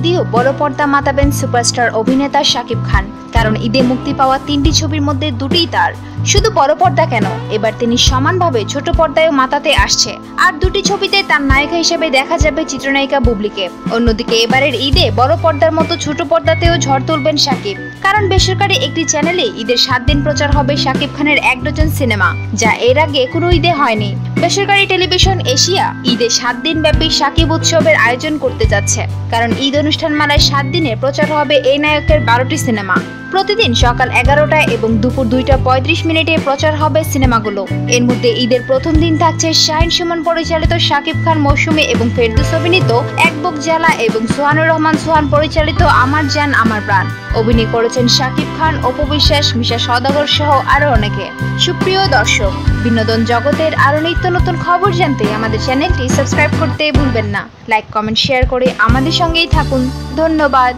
ঈদেও বড় পর্দা মাতাবেন সুপারস্টার অভিনেতা শাকিব খান। কারণ ঈদে মুক্তি পাওয়া 3টি ছবির মধ্যে 2টিই তার। শুধু বড় পর্দা কেন, এবার তিনি সমানভাবে ছোট পর্দায়ও মাতাতে আসছে। আর 2টি ছবিতে তার নায়িকা হিসেবে দেখা যাবে চিত্রনায়িকা বুবলিকে। অন্যদিকে এবারের ঈদে বড় পর্দার মতো ছোট পর্দাতেও ঝড় তুলবেন শাকিব। কারণ বেসরকারি একটি চ্যানেলে ঈদের 7 দিন প্রচার হবে শাকিব খানের 1 ডজন সিনেমা, যা এর আগে কোনো ঈদে হয়নি। বেসরকারি টেলিভিশন এশিয়া ঈদে 7 দিন ব্যাপী শাকিব উৎসবের আয়োজন করতে যাচ্ছে। কারণ ঈদ অনুষ্ঠানমালায় 7 দিনে প্রচার হবে এই নায়কের 12টি সিনেমা। প্রতিদিন সকাল 11টায় এবং দুপুর 2:35 প্রচার হবে সিনেমাগুলো। এর মধ্যে ঈদের প্রথম দিন থাকছে শাহিন সুমন পরিচালিত শাকিব খান মৌসুমী এবং ফেরদৌস অভিনীত এক বুক জ্বালা এবং সোহানুর রহমান সোহান পরিচালিত আমার জান আমার প্রাণ। অভিনয় করেছেন শাকিব খান, অপু বিশ্বাস, মিশা সওদাগর সহ আরো অনেকে। সুপ্রিয় দর্শক, বিনোদন জগতের আরো নিত্য নতুন খবর জানতে আমাদের চ্যানেলটি সাবস্ক্রাইব করতে ভুলবেন না। লাইক, কমেন্ট, শেয়ার করে আমাদের সঙ্গেই থাকুন। ধন্যবাদ।